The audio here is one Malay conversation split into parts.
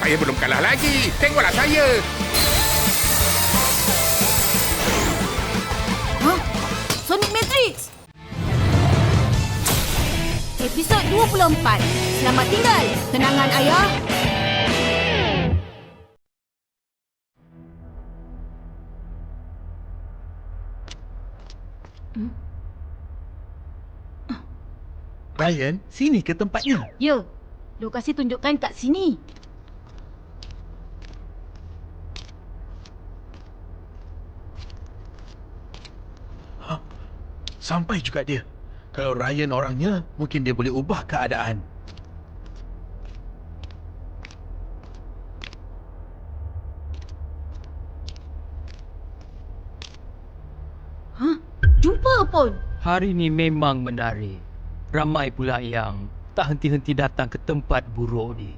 Saya belum kalah lagi. Tengoklah saya. Sonic Matrix. Episod 24. Selamat tinggal, kenangan ayah. Ryan, sini ke tempatnya? Ya, lokasi tunjukkan kat sini. Sampai juga dia. Kalau Ryan orangnya, mungkin dia boleh ubah keadaan. Jumpa pun. Hari ni memang menarik. Ramai pula yang tak henti-henti datang ke tempat buruk ni.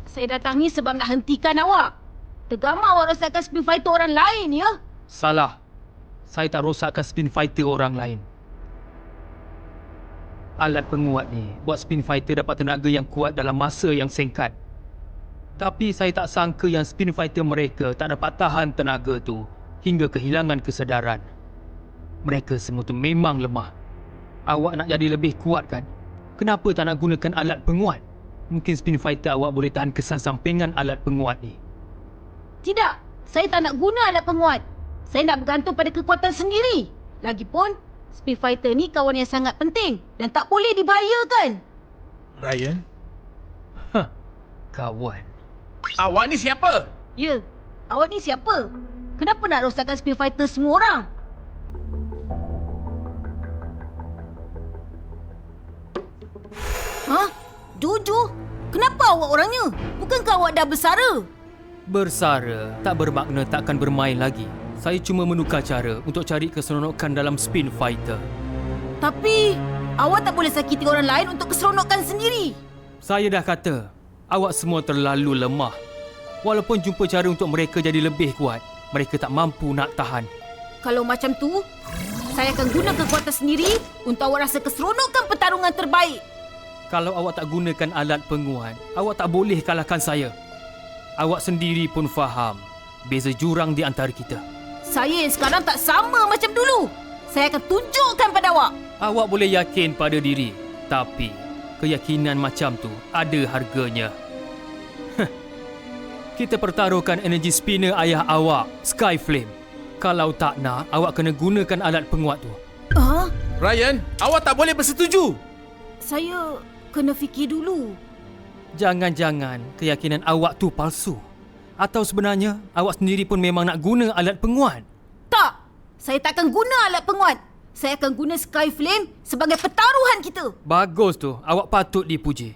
Saya datang ni sebab nak hentikan awak. Tergamar awak rosakkan spin fighter orang lain, ya? Salah. Saya tak rosakkan spin fighter orang lain. Alat penguat ni buat spin fighter dapat tenaga yang kuat dalam masa yang singkat. Tapi saya tak sangka yang spin fighter mereka tak dapat tahan tenaga tu hingga kehilangan kesedaran. Mereka semua tu memang lemah. Awak nak jadi lebih kuat kan? Kenapa tak nak gunakan alat penguat? Mungkin spin fighter awak boleh tahan kesan sampingan alat penguat ni. Tidak, saya tak nak guna alat penguat. Saya nak bergantung pada kekuatan sendiri. Lagipun, spin fighter ni kawan yang sangat penting dan tak boleh dibahayakan. Ryan? Kawan. Awak ni siapa? Ya, awak ni siapa? Kenapa nak rosakkan spin fighter semua orang? Jojo? Kenapa awak orangnya? Bukankah awak dah bersara? Bersara tak bermakna takkan bermain lagi. Saya cuma menukar cara untuk cari keseronokan dalam spin fighter. Tapi, awak tak boleh sakiti orang lain untuk keseronokan sendiri. Saya dah kata, awak semua terlalu lemah. Walaupun jumpa cara untuk mereka jadi lebih kuat, mereka tak mampu nak tahan. Kalau macam tu, saya akan guna kekuatan sendiri untuk awak rasa keseronokan pertarungan terbaik. Kalau awak tak gunakan alat penguat, awak tak boleh kalahkan saya. Awak sendiri pun faham beza jurang di antara kita. Saya yang sekarang tak sama macam dulu. Saya akan tunjukkan pada awak. Awak boleh yakin pada diri, tapi keyakinan macam tu ada harganya. Kita pertaruhkan energi spinner ayah awak, Skyflame. Kalau tak nak, awak kena gunakan alat penguat tu. Ryan, awak tak boleh bersetuju. Saya kena fikir dulu. Jangan-jangan keyakinan awak tu palsu. Atau sebenarnya awak sendiri pun memang nak guna alat penguat? Tak, saya takkan guna alat penguat. Saya akan guna Skyflame sebagai pertaruhan kita. Bagus tu, awak patut dipuji.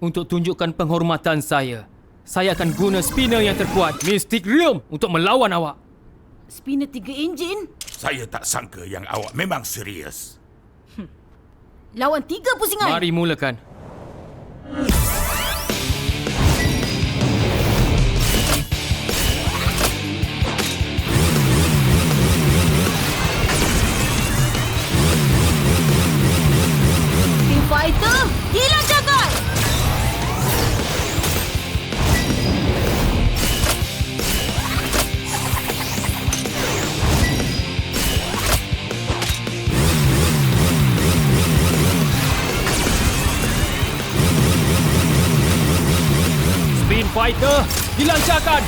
Untuk tunjukkan penghormatan saya akan guna spinner yang terkuat, Mystic Realm, untuk melawan awak. Spinner 3 enjin? Saya tak sangka yang awak memang serius. Lawan 3 pusingan? Mari mulakan. Spin Fighter, dilancarkan! Spin Fighter, dilancarkan!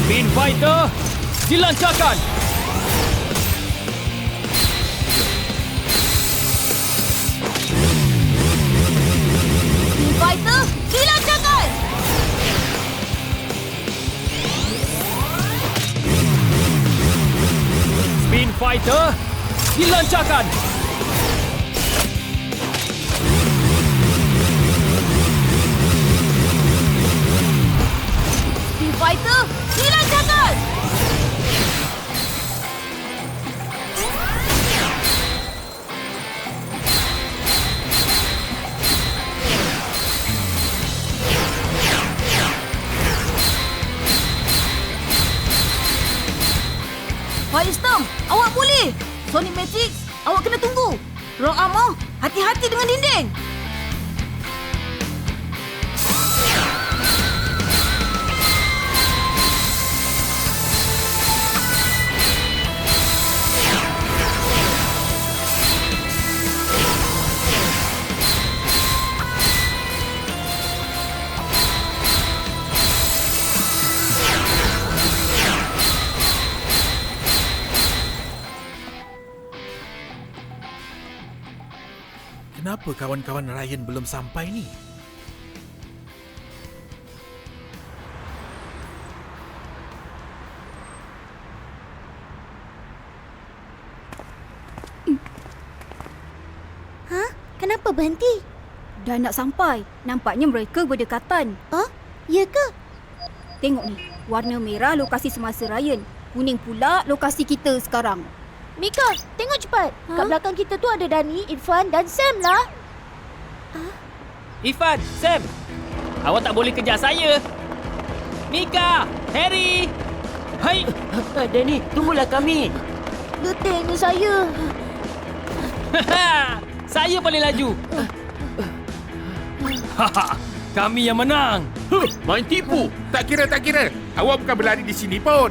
Spin Fighter, dilancarkan! Spin Fighter, dilancarkan! Spin Fighter, dilancarkan! Spin Fighter, dilancarkan! Firestorm, awak boleh! Sonic Matrix, Awak kena tunggu. Rock Armor, hati-hati dengan dinding. Kenapa kawan-kawan Ryan belum sampai ni? Kenapa berhenti? Dah nak sampai. Nampaknya mereka berdekatan. Oh, ya ke? Tengok ni. Warna merah lokasi semasa Ryan. Kuning pula lokasi kita sekarang. Mika, tengok cepat. Kat belakang kita tu ada Dani, Irfan dan Sam lah. Irfan, Sam. Awak tak boleh kejar saya. Mika, Harry. Hai. Danny, tunggulah kami. Letihnya saya. Saya paling laju. Kami yang menang. Main tipu. Tak kira. Awak bukan berlari di sini pun.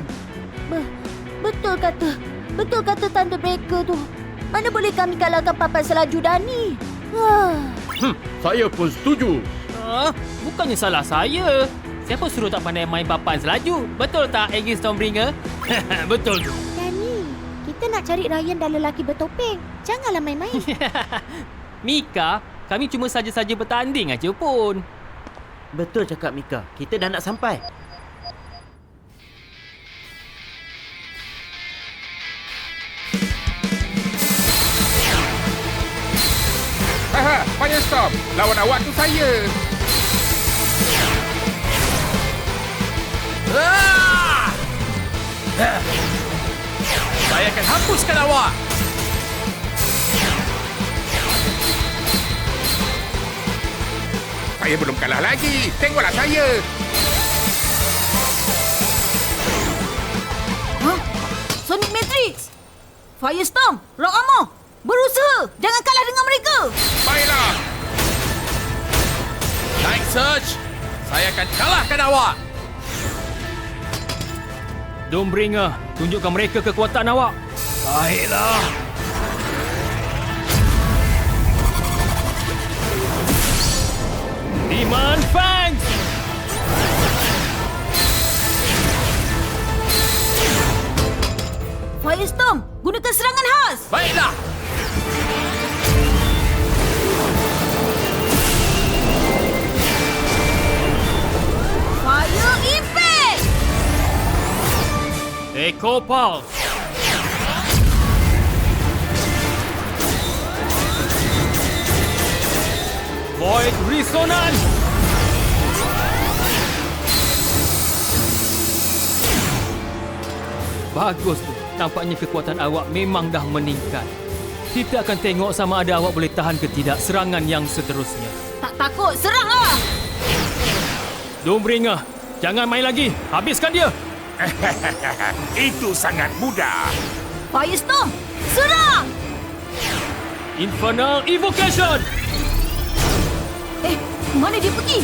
Betul kata Thunder Breaker tu. Mana boleh kami kalahkan papan selaju Dani? Saya pun setuju. Bukannya salah saya. Siapa suruh tak pandai main papan selaju? Betul tak, Aggie Stormbringer? Betul tu. Dani, kita nak cari Ryan dan lelaki bertopeng. Janganlah main-main. Mika, kami cuma saja-saja bertanding aja pun. Betul cakap Mika. Kita dah nak sampai. Firestorm. Lawan awak tu saya. Saya akan hapuskan awak. Saya belum kalah lagi. Tengoklah saya. Sonic Matrix. Firestorm, Rock Armor. Berusaha. Jangan kalah dengan mereka. Baiklah. Night Surge. Saya akan kalahkan awak. Dawnbringer, tunjukkan mereka kekuatan awak. Baiklah. Demon Fangs! Firestorm, gunakan serangan khas. Baiklah. Fire Impact. Echo Pulse! Void Resonance! Bagus tu. Nampaknya kekuatan awak memang dah meningkat. Kita akan tengok sama ada awak boleh tahan ke tidak serangan yang seterusnya. Tak takut, seranglah. Dawnbringer, jangan main lagi. Habiskan dia. Itu sangat mudah. Firestorm, serang. Infernal Evocation! Mana dia pergi?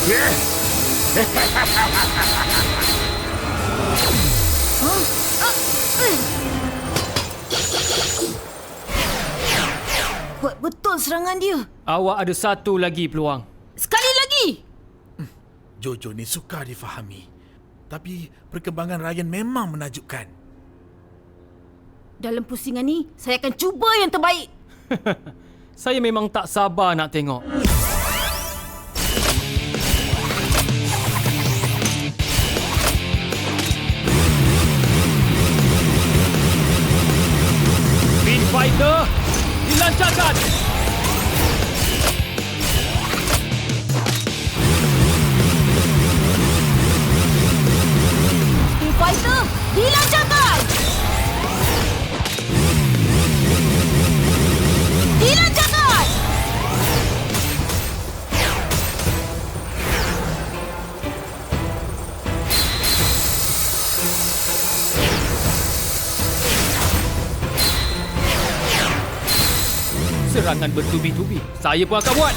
Yes. Kuat betul serangan dia. Awak ada satu lagi peluang. Sekali lagi. Jojo ni sukar difahami. Tapi perkembangan Ryan memang menakjubkan. Dalam pusingan ni, saya akan cuba yang terbaik. Saya memang tak sabar nak tengok. Spin Fighter dilancarkan. Spin Fighter, dilancarkan. Dilancarkan. serangan bertubi-tubi. Saya pun akan buat.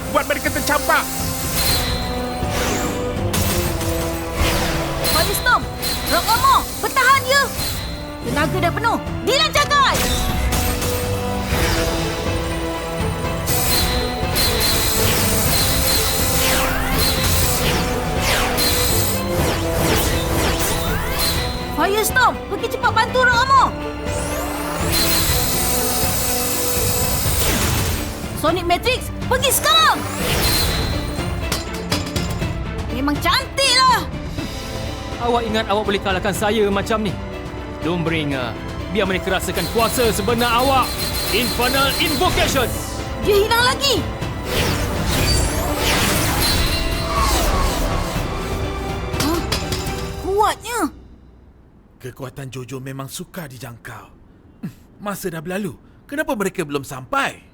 Buat mereka tercampak. Firestorm! Rock Armor! Bertahan ya! Tenaga dah penuh. Dilancarkan! Firestorm! Pergi cepat bantu Rock Armor! Sonic Matrix! Pergi sekarang! Memang cantiklah! Awak ingat awak boleh kalahkan saya macam ni? Doombringer, biar mereka rasakan kuasa sebenar awak. Infernal Invocation! Dia hilang lagi! Hah? Kuatnya! Kekuatan Jojo memang sukar dijangkau. Masa dah berlalu. Kenapa mereka belum sampai?